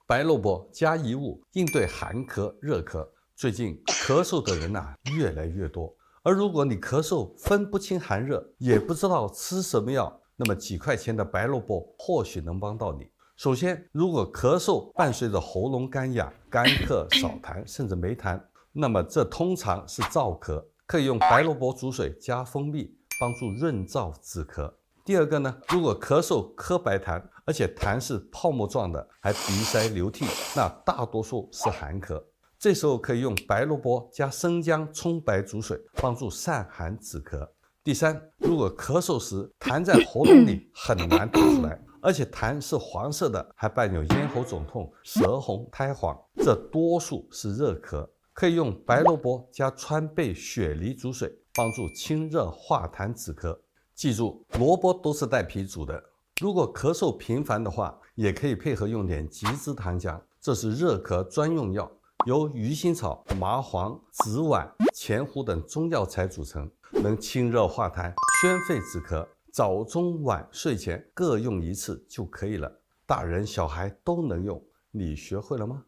白萝卜加一物，应对寒咳、热咳。最近咳嗽的人越来越多，而如果你咳嗽分不清寒热，也不知道吃什么药，那么几块钱的白萝卜或许能帮到你。首先，如果咳嗽伴随着喉咙干哑、干咳、少痰，甚至没痰，那么这通常是燥咳，可以用白萝卜煮水加蜂蜜，帮助润燥止咳。第二个呢，如果咳嗽咳白痰，而且痰是泡沫状的，还鼻塞流涕，那大多数是寒咳。这时候可以用白萝卜加生姜葱白煮水，帮助散寒止咳。第三，如果咳嗽时痰在喉咙里很难吐出来，而且痰是黄色的，还伴有咽喉肿痛、舌红苔黄，这多数是热咳，可以用白萝卜加川贝、雪梨煮水，帮助清热化痰止咳。记住，萝卜都是带皮煮的。如果咳嗽频繁的话，也可以配合用点吉枝糖浆，这是热咳专用药，由鱼腥草、麻黄、紫菀、前胡等中药材组成，能清热化痰、宣肺止咳。早中晚睡前各用一次就可以了，大人小孩都能用。你学会了吗？